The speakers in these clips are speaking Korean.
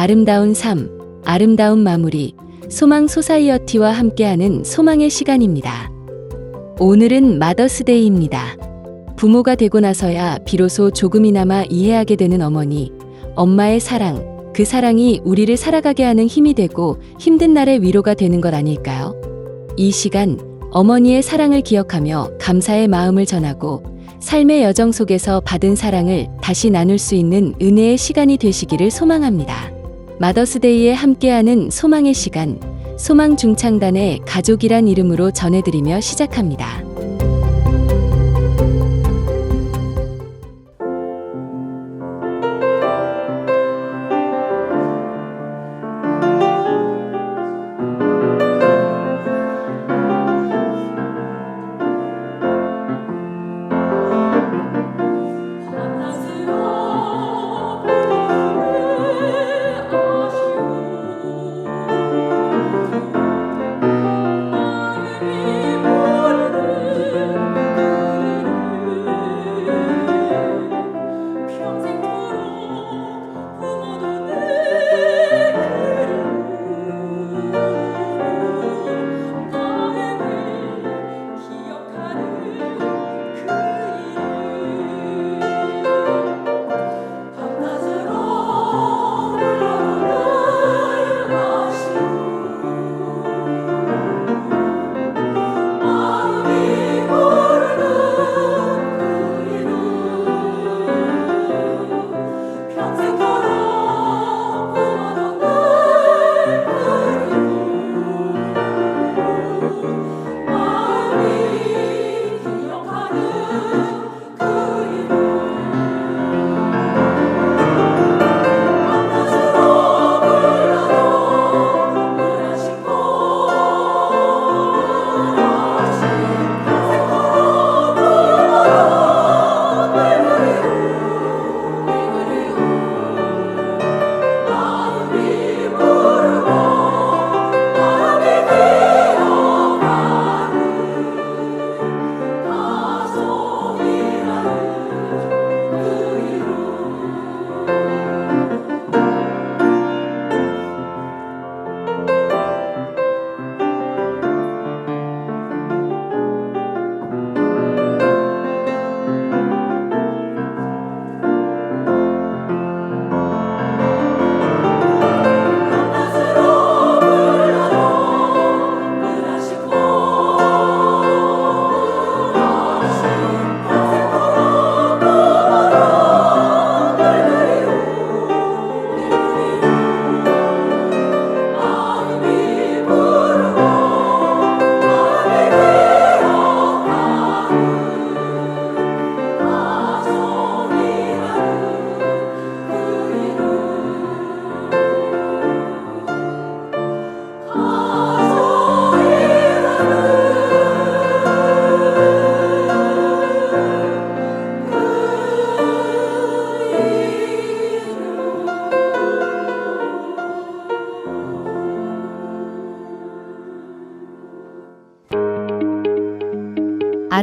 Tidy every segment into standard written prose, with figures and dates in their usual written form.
아름다운 삶, 아름다운 마무리, 소망 소사이어티와 함께하는 소망의 시간입니다. 오늘은 마더스데이입니다. 부모가 되고 나서야 비로소 조금이나마 이해하게 되는 어머니, 엄마의 사랑, 그 사랑이 우리를 살아가게 하는 힘이 되고 힘든 날의 위로가 되는 것 아닐까요? 이 시간, 어머니의 사랑을 기억하며 감사의 마음을 전하고 삶의 여정 속에서 받은 사랑을 다시 나눌 수 있는 은혜의 시간이 되시기를 소망합니다. 마더스데이에 함께하는 소망의 시간, 소망중창단의 가족이란 이름으로 전해드리며 시작합니다.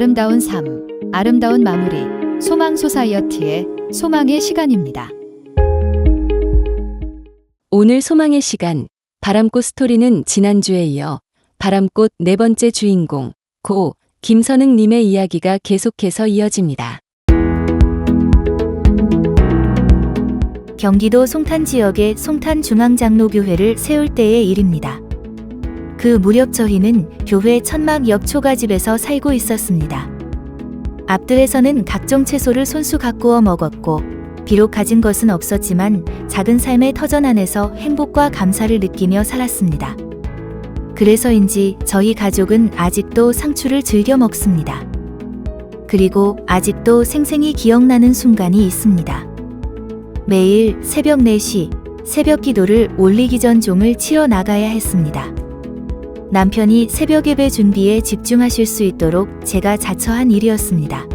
아름다운 삶, 아름다운 마무리, 소망 소사이어티의 소망의 시간입니다. 오늘 소망의 시간, 바람꽃 스토리는 지난주에 이어 바람꽃 네 번째 주인공, 고 김선흥님의 이야기가 계속해서 이어집니다. 경기도 송탄 지역에 송탄중앙장로교회를 세울 때의 일입니다. 그 무렵 저희는 교회 천막 옆 초가집에서 살고 있었습니다. 앞뜰에서는 각종 채소를 손수 가꾸어 먹었고, 비록 가진 것은 없었지만 작은 삶의 터전 안에서 행복과 감사를 느끼며 살았습니다. 그래서인지 저희 가족은 아직도 상추를 즐겨 먹습니다. 그리고 아직도 생생히 기억나는 순간이 있습니다. 매일 새벽 4시 새벽 기도를 올리기 전 종을 치러 나가야 했습니다. 남편이 새벽 예배 준비에 집중하실 수 있도록 제가 자처한 일이었습니다.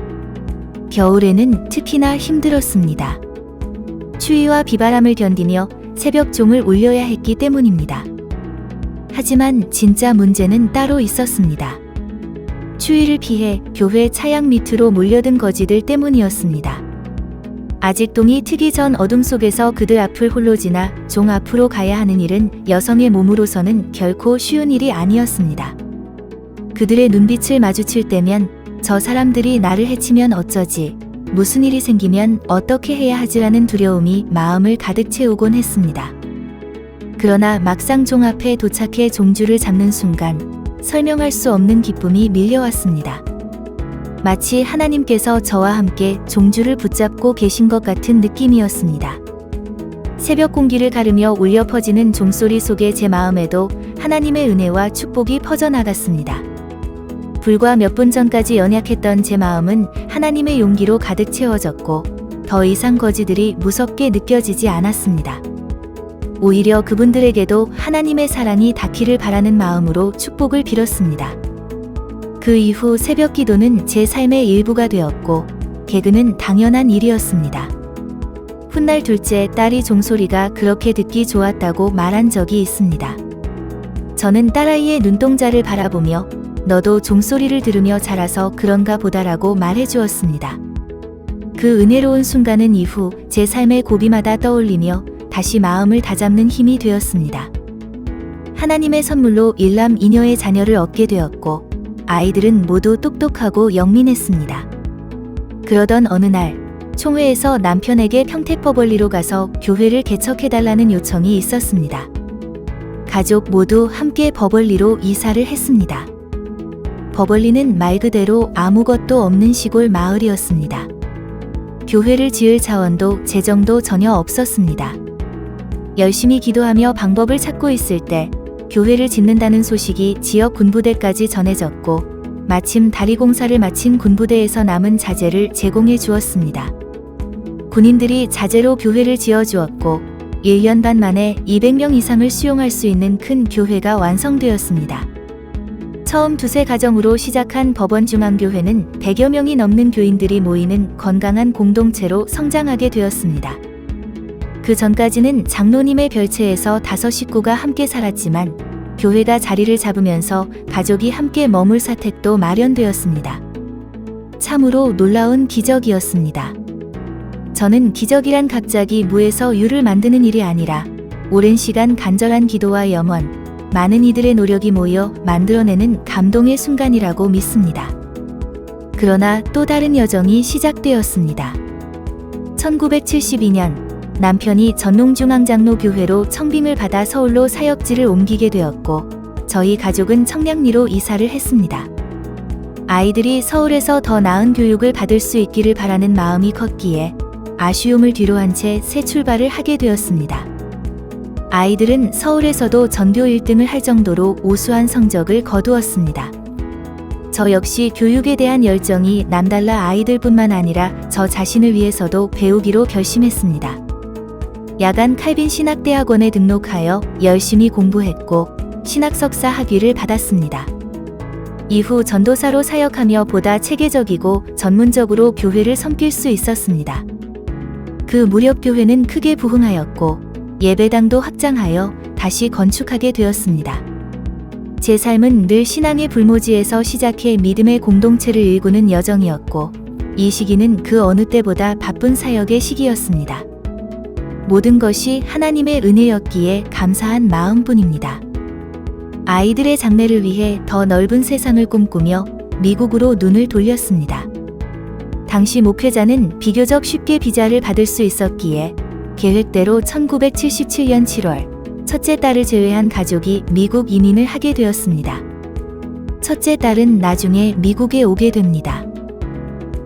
겨울에는 특히나 힘들었습니다. 추위와 비바람을 견디며 새벽 종을 올려야 했기 때문입니다. 하지만 진짜 문제는 따로 있었습니다. 추위를 피해 교회 차양 밑으로 몰려든 거지들 때문이었습니다. 아직 동이 트기 전 어둠 속에서 그들 앞을 홀로 지나 종 앞으로 가야 하는 일은 여성의 몸으로서는 결코 쉬운 일이 아니었습니다. 그들의 눈빛을 마주칠 때면 저 사람들이 나를 해치면 어쩌지, 무슨 일이 생기면 어떻게 해야 하지라는 두려움이 마음을 가득 채우곤 했습니다. 그러나 막상 종 앞에 도착해 종주를 잡는 순간 설명할 수 없는 기쁨이 밀려왔습니다. 마치 하나님께서 저와 함께 종주를 붙잡고 계신 것 같은 느낌이었습니다. 새벽 공기를 가르며 울려 퍼지는 종소리 속에 제 마음에도 하나님의 은혜와 축복이 퍼져나갔습니다. 불과 몇 분 전까지 연약했던 제 마음은 하나님의 용기로 가득 채워졌고 더 이상 거지들이 무섭게 느껴지지 않았습니다. 오히려 그분들에게도 하나님의 사랑이 닿기를 바라는 마음으로 축복을 빌었습니다. 그 이후 새벽 기도는 제 삶의 일부가 되었고 개그는 당연한 일이었습니다. 훗날 둘째 딸이 종소리가 그렇게 듣기 좋았다고 말한 적이 있습니다. 저는 딸아이의 눈동자를 바라보며 너도 종소리를 들으며 자라서 그런가 보다라고 말해주었습니다. 그 은혜로운 순간은 이후 제 삶의 고비마다 떠올리며 다시 마음을 다잡는 힘이 되었습니다. 하나님의 선물로 일남 이녀의 자녀를 얻게 되었고 아이들은 모두 똑똑하고 영민했습니다. 그러던 어느 날 총회에서 남편에게 평택버벌리로 가서 교회를 개척해달라는 요청이 있었습니다. 가족 모두 함께 버벌리로 이사를 했습니다. 버벌리는 말 그대로 아무것도 없는 시골 마을이었습니다. 교회를 지을 자원도 재정도 전혀 없었습니다. 열심히 기도하며 방법을 찾고 있을 때 교회를 짓는다는 소식이 지역 군부대까지 전해졌고 마침 다리 공사를 마친 군부대에서 남은 자재를 제공해 주었습니다. 군인들이 자재로 교회를 지어 주었고 1년 반 만에 200명 이상을 수용할 수 있는 큰 교회가 완성되었습니다. 처음 두세 가정으로 시작한 법원중앙교회는 100여 명이 넘는 교인들이 모이는 건강한 공동체로 성장하게 되었습니다. 그 전까지는 장로님의 별채에서 5 식구가 함께 살았지만 교회가 자리를 잡으면서 가족이 함께 머물 사택도 마련되었습니다. 참으로 놀라운 기적이었습니다. 저는 기적이란 갑자기 무에서 유를 만드는 일이 아니라 오랜 시간 간절한 기도와 염원, 많은 이들의 노력이 모여 만들어내는 감동의 순간이라고 믿습니다. 그러나 또 다른 여정이 시작되었습니다. 1972년 남편이 전농중앙장로교회로 청빙을 받아 서울로 사역지를 옮기게 되었고 저희 가족은 청량리로 이사를 했습니다. 아이들이 서울에서 더 나은 교육을 받을 수 있기를 바라는 마음이 컸기에 아쉬움을 뒤로한 채 새 출발을 하게 되었습니다. 아이들은 서울에서도 전교 1등을 할 정도로 우수한 성적을 거두었습니다. 저 역시 교육에 대한 열정이 남달라 아이들뿐만 아니라 저 자신을 위해서도 배우기로 결심했습니다. 야간 칼빈 신학대학원에 등록하여 열심히 공부했고 신학 석사 학위를 받았습니다. 이후 전도사로 사역하며 보다 체계적이고 전문적으로 교회를 섬길 수 있었습니다. 그 무렵 교회는 크게 부흥하였고 예배당도 확장하여 다시 건축하게 되었습니다. 제 삶은 늘 신앙의 불모지에서 시작해 믿음의 공동체를 일구는 여정이었고 이 시기는 그 어느 때보다 바쁜 사역의 시기였습니다. 모든 것이 하나님의 은혜였기에 감사한 마음뿐입니다. 아이들의 장래를 위해 더 넓은 세상을 꿈꾸며 미국으로 눈을 돌렸습니다. 당시 목회자는 비교적 쉽게 비자를 받을 수 있었기에 계획대로 1977년 7월 첫째 딸을 제외한 가족이 미국 이민을 하게 되었습니다. 첫째 딸은 나중에 미국에 오게 됩니다.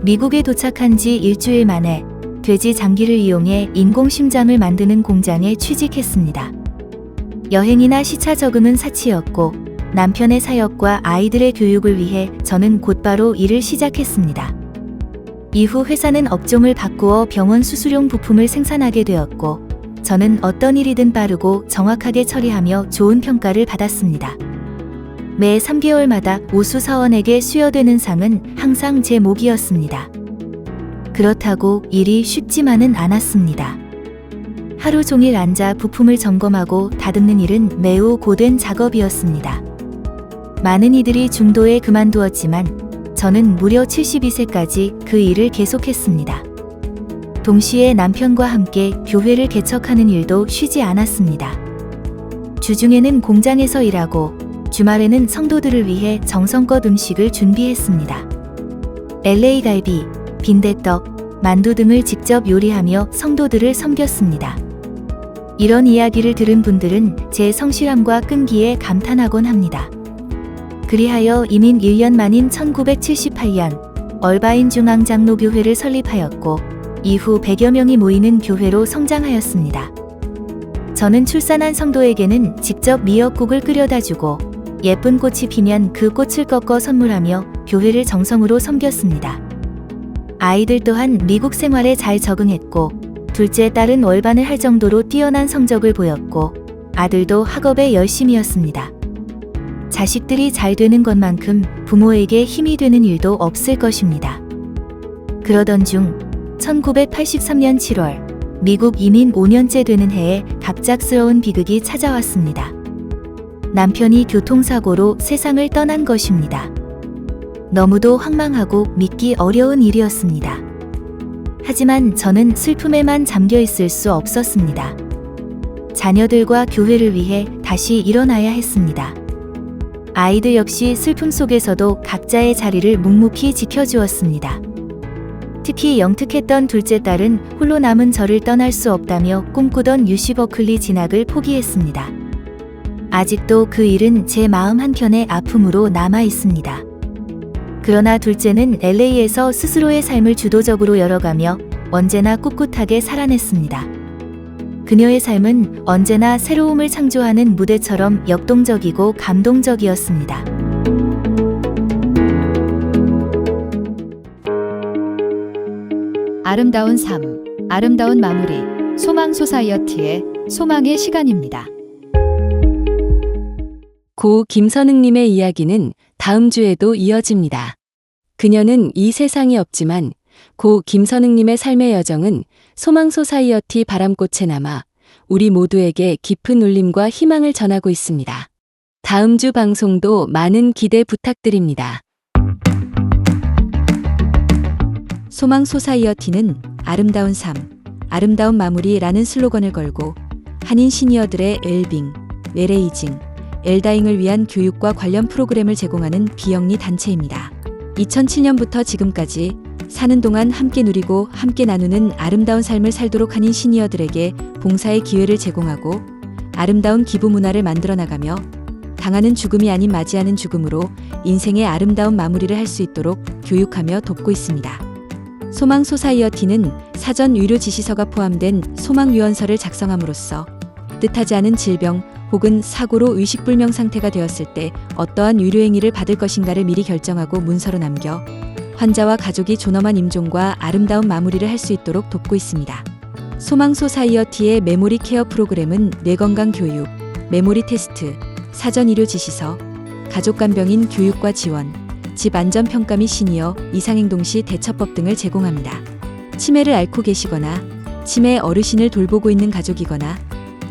미국에 도착한 지 일주일 만에 돼지 장기를 이용해 인공심장을 만드는 공장에 취직했습니다. 여행이나 시차 적응은 사치였고 남편의 사역과 아이들의 교육을 위해 저는 곧바로 일을 시작했습니다. 이후 회사는 업종을 바꾸어 병원 수술용 부품을 생산하게 되었고 저는 어떤 일이든 빠르고 정확하게 처리하며 좋은 평가를 받았습니다. 매 3개월마다 우수 사원에게 수여되는 상은 항상 제 몫이었습니다. 그렇다고 일이 쉽지만은 않았습니다. 하루 종일 앉아 부품을 점검하고 다듬는 일은 매우 고된 작업이었습니다. 많은 이들이 중도에 그만두었지만 저는 무려 72세까지 그 일을 계속했습니다. 동시에 남편과 함께 교회를 개척하는 일도 쉬지 않았습니다. 주중에는 공장에서 일하고 주말에는 성도들을 위해 정성껏 음식을 준비했습니다. LA 갈비, 빈대떡, 만두 등을 직접 요리하며 성도들을 섬겼습니다. 이런 이야기를 들은 분들은 제 성실함과 끈기에 감탄하곤 합니다. 그리하여 이민 1년 만인 1978년 얼바인 중앙장로교회를 설립하였고 이후 100여 명이 모이는 교회로 성장하였습니다. 저는 출산한 성도에게는 직접 미역국을 끓여다 주고 예쁜 꽃이 피면 그 꽃을 꺾어 선물하며 교회를 정성으로 섬겼습니다. 아이들 또한 미국 생활에 잘 적응했고 둘째 딸은 월반을 할 정도로 뛰어난 성적을 보였고 아들도 학업에 열심이었습니다. 자식들이 잘 되는 것만큼 부모에게 힘이 되는 일도 없을 것입니다. 그러던 중 1983년 7월 미국 이민 5년째 되는 해에 갑작스러운 비극이 찾아왔습니다. 남편이 교통사고로 세상을 떠난 것입니다. 너무도 황망하고 믿기 어려운 일이었습니다. 하지만 저는 슬픔에만 잠겨 있을 수 없었습니다. 자녀들과 교회를 위해 다시 일어나야 했습니다. 아이들 역시 슬픔 속에서도 각자의 자리를 묵묵히 지켜주었습니다. 특히 영특했던 둘째 딸은 홀로 남은 저를 떠날 수 없다며 꿈꾸던 UC 버클리 진학을 포기했습니다. 아직도 그 일은 제 마음 한켠에 아픔으로 남아 있습니다. 그러나 둘째는 LA에서 스스로의 삶을 주도적으로 열어가며 언제나 꿋꿋하게 살아냈습니다. 그녀의 삶은 언제나 새로움을 창조하는 무대처럼 역동적이고 감동적이었습니다. 아름다운 삶, 아름다운 마무리, 소망 소사이어티의 소망의 시간입니다. 고 김선웅님의 이야기는 다음 주에도 이어집니다. 그녀는 이 세상에 없지만 고 김선웅님의 삶의 여정은 소망 소사이어티 바람꽃에 남아 우리 모두에게 깊은 울림과 희망을 전하고 있습니다. 다음 주 방송도 많은 기대 부탁드립니다. 소망 소사이어티는 아름다운 삶, 아름다운 마무리라는 슬로건을 걸고 한인 시니어들의 웰빙, 웰에이징, 엘다잉을 위한 교육과 관련 프로그램을 제공하는 비영리 단체입니다. 2007년부터 지금까지 사는 동안 함께 누리고 함께 나누는 아름다운 삶을 살도록 한인 시니어들에게 봉사의 기회를 제공하고 아름다운 기부 문화를 만들어 나가며 당하는 죽음이 아닌 맞이하는 죽음으로 인생의 아름다운 마무리를 할 수 있도록 교육하며 돕고 있습니다. 소망 소사이어티는 사전 의료 지시서가 포함된 소망 유언서를 작성함으로써 뜻하지 않은 질병 혹은 사고로 의식불명 상태가 되었을 때 어떠한 의료행위를 받을 것인가를 미리 결정하고 문서로 남겨 환자와 가족이 존엄한 임종과 아름다운 마무리를 할 수 있도록 돕고 있습니다. 소망 소사이어티의 메모리 케어 프로그램은 뇌건강 교육, 메모리 테스트, 사전 의료 지시서, 가족 간병인 교육과 지원, 집 안전평가 및 시니어 이상행동 시 대처법 등을 제공합니다. 치매를 앓고 계시거나 치매 어르신을 돌보고 있는 가족이거나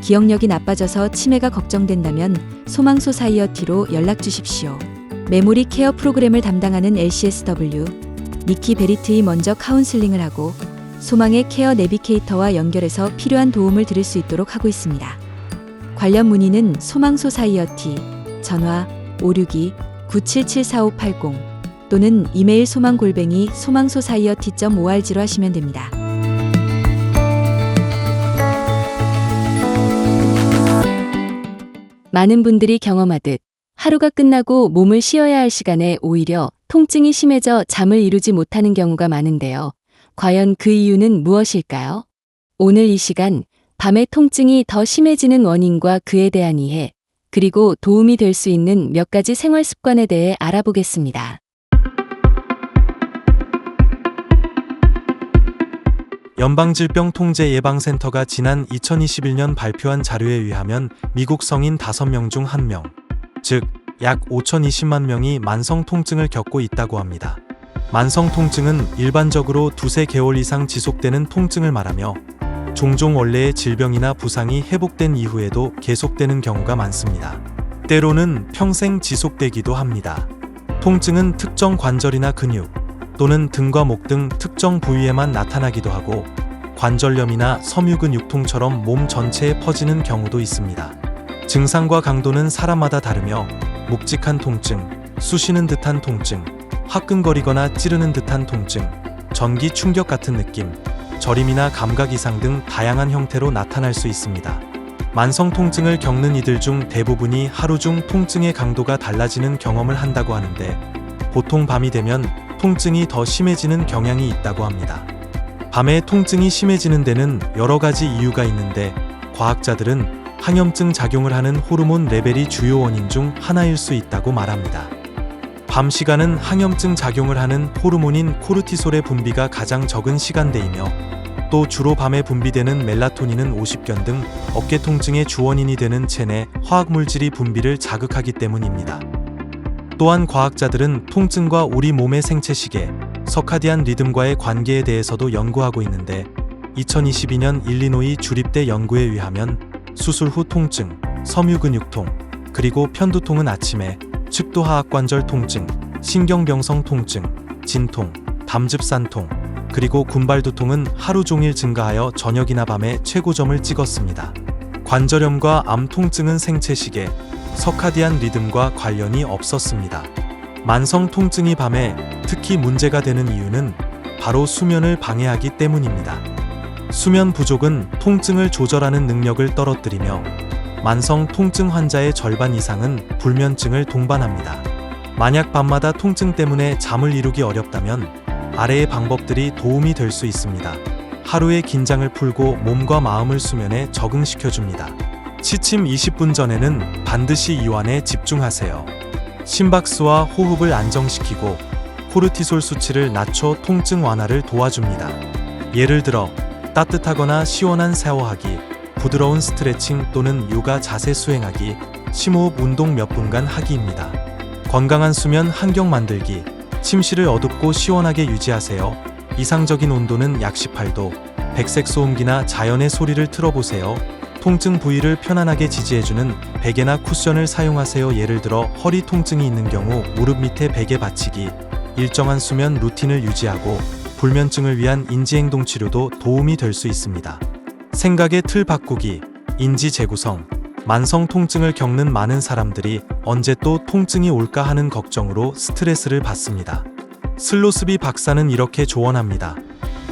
기억력이 나빠져서 치매가 걱정된다면 소망 소사이어티로 연락 주십시오. 메모리 케어 프로그램을 담당하는 LCSW, 니키 베리트이 먼저 카운슬링을 하고 소망의 케어 내비게이터와 연결해서 필요한 도움을 드릴 수 있도록 하고 있습니다. 관련 문의는 소망 소사이어티 전화 562-977-4580 또는 이메일 소망@소망소사이어티.org로 하시면 됩니다. 많은 분들이 경험하듯 하루가 끝나고 몸을 쉬어야 할 시간에 오히려 통증이 심해져 잠을 이루지 못하는 경우가 많은데요. 과연 그 이유는 무엇일까요? 오늘 이 시간 밤에 통증이 더 심해지는 원인과 그에 대한 이해, 그리고 도움이 될 수 있는 몇 가지 생활 습관에 대해 알아보겠습니다. 연방질병통제예방센터가 지난 2021년 발표한 자료에 의하면 미국 성인 5명 중 1명, 즉 약 5,020만 명이 만성 통증을 겪고 있다고 합니다. 만성 통증은 일반적으로 2-3개월 이상 지속되는 통증을 말하며 종종 원래의 질병이나 부상이 회복된 이후에도 계속되는 경우가 많습니다. 때로는 평생 지속되기도 합니다. 통증은 특정 관절이나 근육 또는 등과 목 등 특정 부위에만 나타나기도 하고 관절염이나 섬유근 육통처럼 몸 전체에 퍼지는 경우도 있습니다. 증상과 강도는 사람마다 다르며 묵직한 통증, 쑤시는 듯한 통증, 화끈거리거나 찌르는 듯한 통증, 전기 충격 같은 느낌, 저림이나 감각 이상 등 다양한 형태로 나타날 수 있습니다. 만성 통증을 겪는 이들 중 대부분이 하루 중 통증의 강도가 달라지는 경험을 한다고 하는데, 보통 밤이 되면 통증이 더 심해지는 경향이 있다고 합니다. 밤에 통증이 심해지는 데는 여러 가지 이유가 있는데, 과학자들은 항염증 작용을 하는 호르몬 레벨이 주요 원인 중 하나일 수 있다고 말합니다. 밤 시간은 항염증 작용을 하는 호르몬인 코르티솔의 분비가 가장 적은 시간대이며, 또 주로 밤에 분비되는 멜라토닌은 오십견 등 어깨 통증의 주원인이 되는 체내 화학물질이 분비를 자극하기 때문입니다. 또한 과학자들은 통증과 우리 몸의 생체시계, 서카디안 리듬과의 관계에 대해서도 연구하고 있는데, 2022년 일리노이 주립대 연구에 의하면 수술 후 통증, 섬유근육통, 그리고 편두통은 아침에, 측도하악관절 통증, 신경병성 통증, 진통, 담즙산통, 그리고 군발두통은 하루 종일 증가하여 저녁이나 밤에 최고점을 찍었습니다. 관절염과 암 통증은 생체시계, 서카디안 리듬과 관련이 없었습니다. 만성 통증이 밤에 특히 문제가 되는 이유는 바로 수면을 방해하기 때문입니다. 수면 부족은 통증을 조절하는 능력을 떨어뜨리며, 만성 통증 환자의 절반 이상은 불면증을 동반합니다. 만약 밤마다 통증 때문에 잠을 이루기 어렵다면 아래의 방법들이 도움이 될 수 있습니다. 하루의 긴장을 풀고 몸과 마음을 수면에 적응시켜줍니다. 취침 20분 전에는 반드시 이완에 집중하세요. 심박수와 호흡을 안정시키고 코르티솔 수치를 낮춰 통증 완화를 도와줍니다. 예를 들어 따뜻하거나 시원한 샤워하기, 부드러운 스트레칭 또는 요가 자세 수행하기, 심호흡 운동 몇 분간 하기입니다. 건강한 수면 환경 만들기, 침실을 어둡고 시원하게 유지하세요. 이상적인 온도는 약 18도, 백색 소음기나 자연의 소리를 틀어보세요. 통증 부위를 편안하게 지지해주는 베개나 쿠션을 사용하세요. 예를 들어 허리 통증이 있는 경우 무릎 밑에 베개 받치기, 일정한 수면 루틴을 유지하고 불면증을 위한 인지행동 치료도 도움이 될 수 있습니다. 생각의 틀 바꾸기, 인지 재구성. 만성 통증을 겪는 많은 사람들이 언제 또 통증이 올까 하는 걱정으로 스트레스를 받습니다. 슬로스비 박사는 이렇게 조언합니다.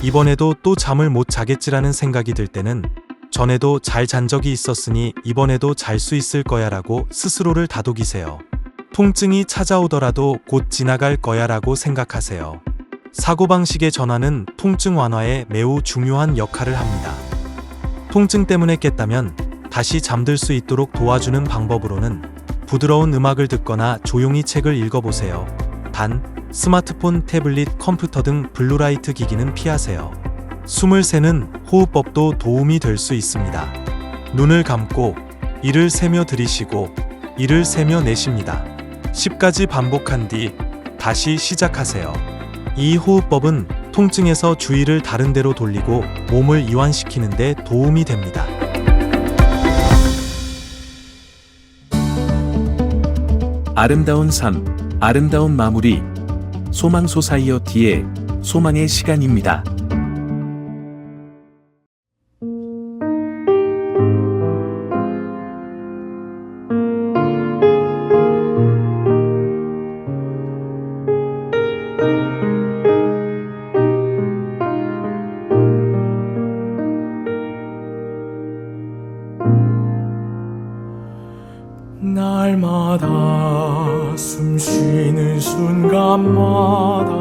이번에도 또 잠을 못 자겠지라는 생각이 들 때는 전에도 잘 잔 적이 있었으니 이번에도 잘 수 있을 거야 라고 스스로를 다독이세요. 통증이 찾아오더라도 곧 지나갈 거야 라고 생각하세요. 사고방식의 전환은 통증 완화에 매우 중요한 역할을 합니다. 통증 때문에 깼다면 다시 잠들 수 있도록 도와주는 방법으로는 부드러운 음악을 듣거나 조용히 책을 읽어보세요. 단, 스마트폰, 태블릿, 컴퓨터 등 블루라이트 기기는 피하세요. 숨을 새는 호흡법도 도움이 될 수 있습니다. 눈을 감고 이를 세며 들이쉬고 이를 세며 내쉽니다. 10가지 반복한 뒤 다시 시작하세요. 이 호흡법은 통증에서 주의를 다른 데로 돌리고 몸을 이완시키는 데 도움이 됩니다. 아름다운 삶, 아름다운 마무리. 소망 소사이어티의 소망의 시간입니다. 날마다 숨 쉬는 순간마다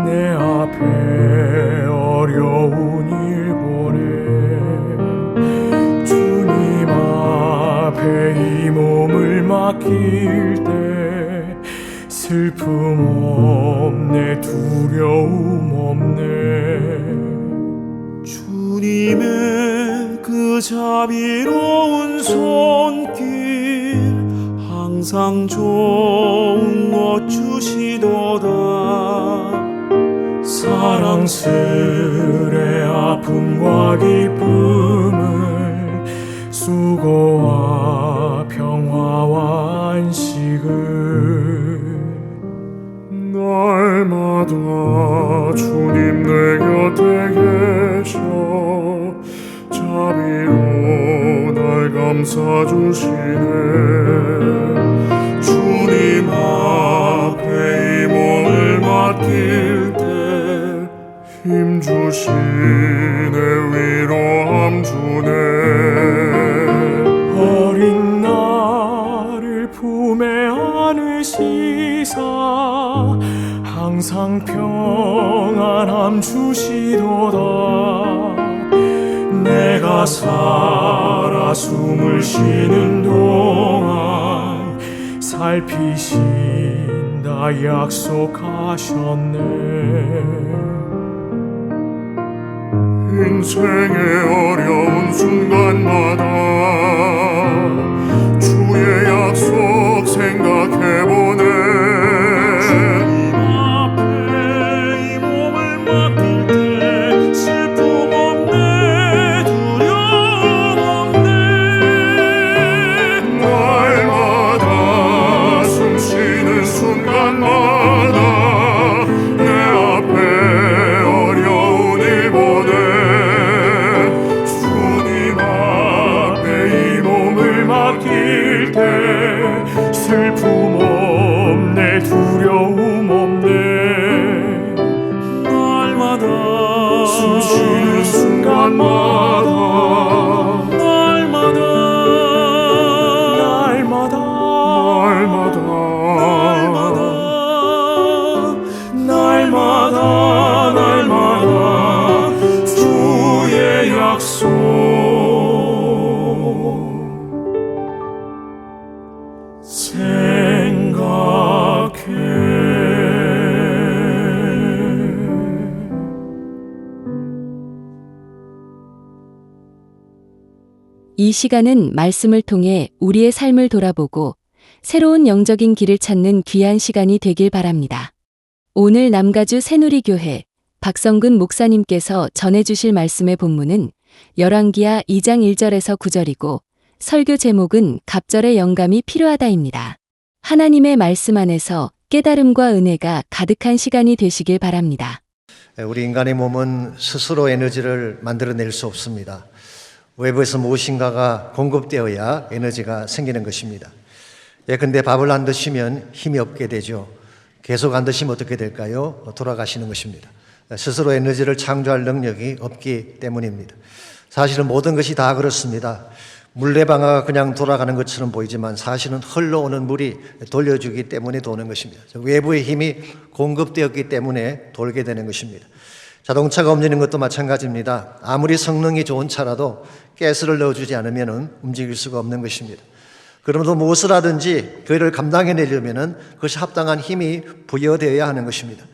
내 앞에 어려운 일 보내 주님 앞에 이 몸을 맡길 때 슬픔 없네 두려움 없네 주님의 그 자비로운 손길 항상 좋은 것 주시도다 사랑스레 아픔과 기쁨을 수고와 평화와 안식을 날마다 주님 내 곁에 감싸주시네. 주님 앞에 이 몸을 맡길 때 힘주시네. 위로함 주네. 어린 나를 품에 안으시사 항상 평안함 주시도다. 내가 살아 숨을 쉬는 동안 살피신다 약속하셨네. 인생의 어려운 순간마다 주의 약속 생각해보네. 주님 앞에 이 몸을 맡길 때 슬픔 없네. 두려움 없네. 날마다 숨 쉬는 순간마다 내 앞에 어려운 일 보내. 주님 앞에 이 몸을 맡길 때 슬픔 없네. 두려움 없네. 날마다 숨 쉬는 순간마다 날마다 날마다 날마다 날마다 주의 약속 생각해. 이 시간은 말씀을 통해 우리의 삶을 돌아보고 새로운 영적인 길을 찾는 귀한 시간이 되길 바랍니다. 오늘 남가주 새누리교회 박성근 목사님께서 전해주실 말씀의 본문은 열왕기하 2장 1절에서 9절이고 설교 제목은 갑절의 영감이 필요하다입니다. 하나님의 말씀 안에서 깨달음과 은혜가 가득한 시간이 되시길 바랍니다. 우리 인간의 몸은 스스로 에너지를 만들어낼 수 없습니다. 외부에서 무엇인가가 공급되어야 에너지가 생기는 것입니다. 예컨대 밥을 안 드시면 힘이 없게 되죠. 계속 안 드시면 어떻게 될까요? 돌아가시는 것입니다. 스스로 에너지를 창조할 능력이 없기 때문입니다. 사실은 모든 것이 다 그렇습니다. 물레방아가 그냥 돌아가는 것처럼 보이지만 사실은 흘러오는 물이 돌려주기 때문에 도는 것입니다. 외부의 힘이 공급되었기 때문에 돌게 되는 것입니다. 자동차가 움직이는 것도 마찬가지입니다. 아무리 성능이 좋은 차라도 가스를 넣어주지 않으면 움직일 수가 없는 것입니다. 그러므로 무엇을 하든지 그를 감당해내려면 그것이 합당한 힘이 부여되어야 하는 것입니다.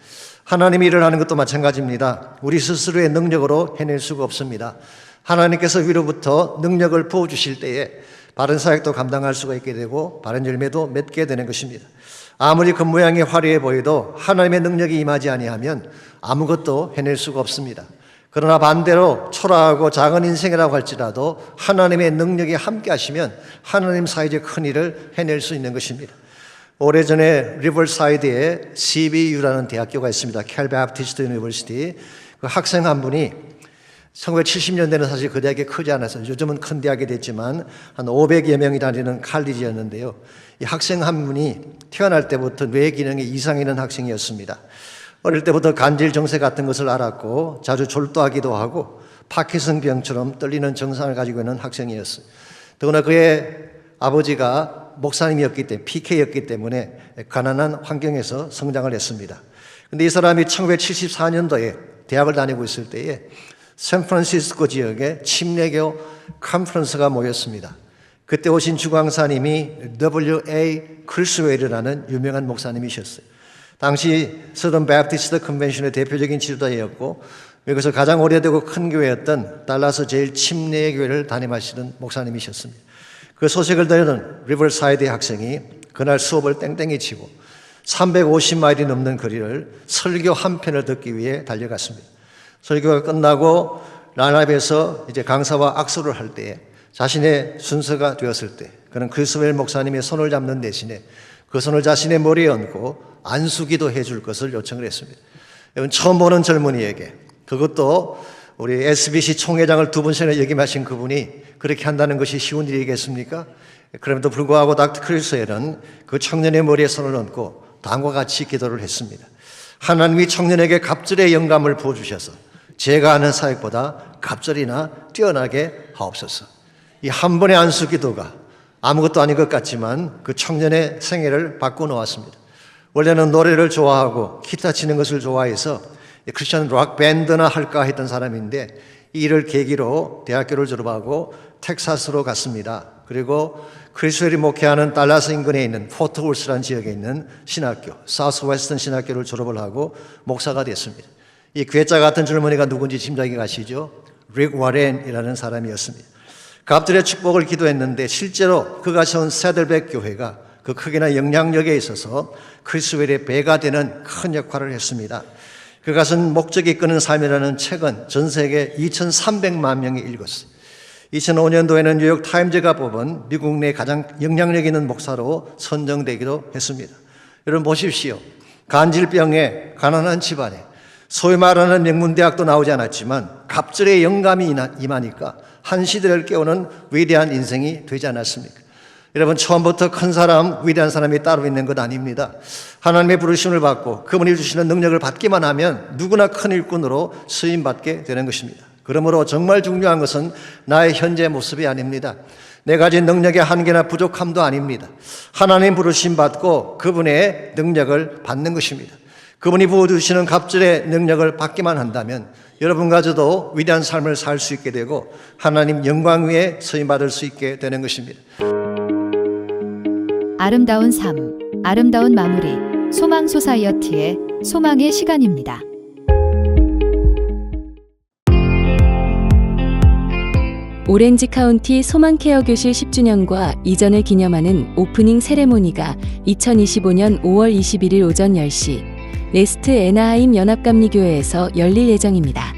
하나님이 일을 하는 것도 마찬가지입니다. 우리 스스로의 능력으로 해낼 수가 없습니다. 하나님께서 위로부터 능력을 부어주실 때에 바른 사역도 감당할 수가 있게 되고 바른 열매도 맺게 되는 것입니다. 아무리 겉모양이 화려해 보여도 하나님의 능력이 임하지 아니하면 아무것도 해낼 수가 없습니다. 그러나 반대로 초라하고 작은 인생이라고 할지라도 하나님의 능력이 함께 하시면 하나님 사이의 큰 일을 해낼 수 있는 것입니다. 오래전에 리버사이드에 CBU라는 대학교가 있습니다. 캘 바프티스트 유니버시티. 그 학생 한 분이 1970년대는 사실 그 대학이 크지 않아서 요즘은 큰 대학이 됐지만 한 500여 명이 다니는 칼리지였는데요. 이 학생 한 분이 태어날 때부터 뇌 기능이 이상 있는 학생이었습니다. 어릴 때부터 간질 정세 같은 것을 알았고 자주 졸도하기도 하고 파킨슨 병처럼 떨리는 증상을 가지고 있는 학생이었어요. 더구나 그의 아버지가 목사님이었기 때문에 PK였기 때문에 가난한 환경에서 성장을 했습니다. 그런데 이 사람이 1974년도에 대학을 다니고 있을 때에 샌프란시스코 지역에 침례교 컨퍼런스가 모였습니다. 그때 오신 주강사님이 W.A. 클스웰이라는 유명한 목사님이셨어요. 당시 서던 바프티스트 컨벤션의 대표적인 지도자였고 여기서 가장 오래되고 큰 교회였던 달라스 제일 침례교회를 담임하시는 목사님이셨습니다. 그 소식을 들은 리버사이드의 학생이 그날 수업을 땡땡이 치고 350마일이 넘는 거리를 설교 한 편을 듣기 위해 달려갔습니다. 설교가 끝나고 라인업에서 이제 강사와 악수를 할 때에 자신의 순서가 되었을 때 그는 클스웰 목사님의 손을 잡는 대신에 그 손을 자신의 머리에 얹고 안수기도 해줄 것을 요청을 했습니다. 여러분 처음 보는 젊은이에게 그것도 우리 SBC 총회장을 2번째나 역임하신 그분이 그렇게 한다는 것이 쉬운 일이겠습니까? 그럼에도 불구하고 닥터 크리스웰은 그 청년의 머리에 손을 얹고 다음과 같이 기도를 했습니다. 하나님이 청년에게 갑절의 영감을 부어주셔서 제가 하는 사역보다 갑절이나 뛰어나게 하옵소서. 이 한 번의 안수 기도가 아무것도 아닌 것 같지만 그 청년의 생애를 바꿔놓았습니다. 원래는 노래를 좋아하고 기타 치는 것을 좋아해서 크리스천 락 밴드나 할까 했던 사람인데 이를 계기로 대학교를 졸업하고 텍사스로 갔습니다. 그리고 크리스웰이 목회하는 달라스 인근에 있는 포트월스라는 지역에 있는 신학교, 사우스 웨스턴 신학교를 졸업을 하고 목사가 됐습니다. 이 괴짜 같은 젊은이가 누군지 짐작이 가시죠? 릭 워렌이라는 사람이었습니다. 갑절의 축복을 기도했는데 실제로 그가 세운 세들백 교회가 그 크기나 영향력에 있어서 크리스웰의 배가 되는 큰 역할을 했습니다. 그가 쓴 목적이 이끄는 삶이라는 책은 전 세계 2,300만 명이 읽었어요. 2005년도에는 뉴욕 타임즈가 뽑은 미국 내 가장 영향력 있는 목사로 선정되기도 했습니다. 여러분 보십시오. 간질병에 가난한 집안에 소위 말하는 명문대학도 나오지 않았지만 갑절의 영감이 임하니까 한 시대를 깨우는 위대한 인생이 되지 않았습니까? 여러분 처음부터 큰 사람, 위대한 사람이 따로 있는 것 아닙니다. 하나님의 부르심을 받고 그분이 주시는 능력을 받기만 하면 누구나 큰 일꾼으로 쓰임받게 되는 것입니다. 그러므로 정말 중요한 것은 나의 현재 모습이 아닙니다. 내가 가진 능력의 한계나 부족함도 아닙니다. 하나님 부르심 받고 그분의 능력을 받는 것입니다. 그분이 부어주시는 갑절의 능력을 받기만 한다면 여러분과 저도 위대한 삶을 살 수 있게 되고 하나님 영광 위에 쓰임받을 수 있게 되는 것입니다. 아름다운 삶, 아름다운 마무리. 소망 소사이어티의 소망의 시간입니다. 오렌지 카운티 소망 케어 교실 10주년과 이전을 기념하는 오프닝 세레모니가 2025년 5월 21일 오전 10시 웨스트 애나하임 연합감리교회에서 열릴 예정입니다.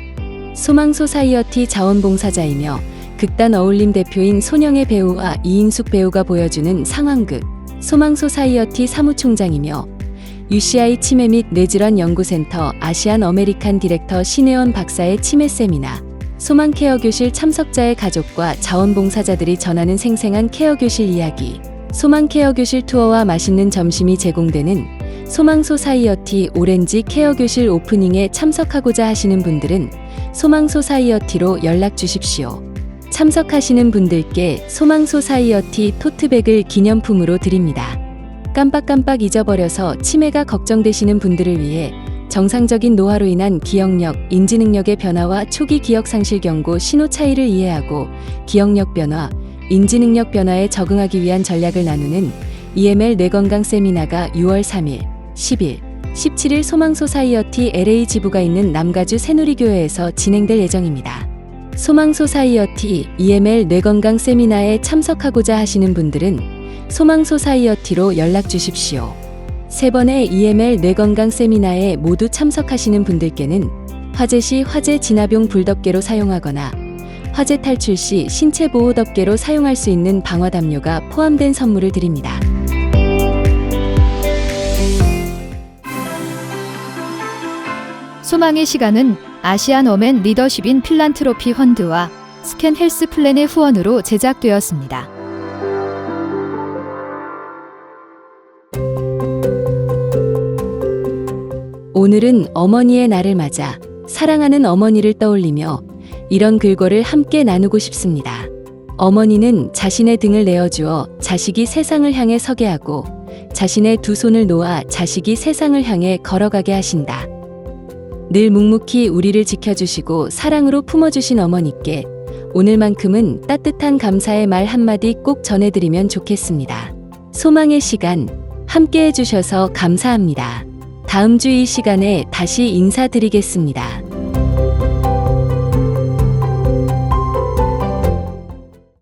소망 소사이어티 자원봉사자이며 극단 어울림 대표인 손영애 배우와 이인숙 배우가 보여주는 상황극 소망 소사이어티 사무총장이며 UCI 치매 및 뇌질환 연구센터 아시안 어메리칸 디렉터 신혜원 박사의 치매 세미나 소망 케어 교실 참석자의 가족과 자원봉사자들이 전하는 생생한 케어 교실 이야기, 소망 케어 교실 투어와 맛있는 점심이 제공되는 소망 소사이어티 오렌지 케어 교실 오프닝에 참석하고자 하시는 분들은 소망 소사이어티로 연락 주십시오. 참석하시는 분들께 소망 소사이어티 토트백을 기념품으로 드립니다. 깜빡깜빡 잊어버려서 치매가 걱정되시는 분들을 위해 정상적인 노화로 인한 기억력, 인지 능력의 변화와 초기 기억 상실 경고 신호 차이를 이해하고 기억력 변화, 인지 능력 변화에 적응하기 위한 전략을 나누는 EML 뇌건강 세미나가 6월 3일, 10일, 17일 소망 소사이어티 LA 지부가 있는 남가주 새누리교회에서 진행될 예정입니다. 소망 소사이어티 EML 뇌건강 세미나에 참석하고자 하시는 분들은 소망 소사이어티로 연락 주십시오. 3번의 EML 뇌건강 세미나에 모두 참석하시는 분들께는 화재 시 화재 진압용 불덮개로 사용하거나 화재 탈출 시 신체 보호 덮개로 사용할 수 있는 방화 담요가 포함된 선물을 드립니다. 소망의 시간은 아시안 어맨 리더십인 필란트로피 펀드와 스캔 헬스 플랜의 후원으로 제작되었습니다. 오늘은 어머니의 날을 맞아 사랑하는 어머니를 떠올리며 이런 글거를 함께 나누고 싶습니다. 어머니는 자신의 등을 내어주어 자식이 세상을 향해 서게 하고 자신의 두 손을 놓아 자식이 세상을 향해 걸어가게 하신다. 늘 묵묵히 우리를 지켜주시고 사랑으로 품어주신 어머니께 오늘만큼은 따뜻한 감사의 말 한마디 꼭 전해드리면 좋겠습니다. 소망의 시간 함께 해주셔서 감사합니다. 다음 주 이 시간에 다시 인사드리겠습니다.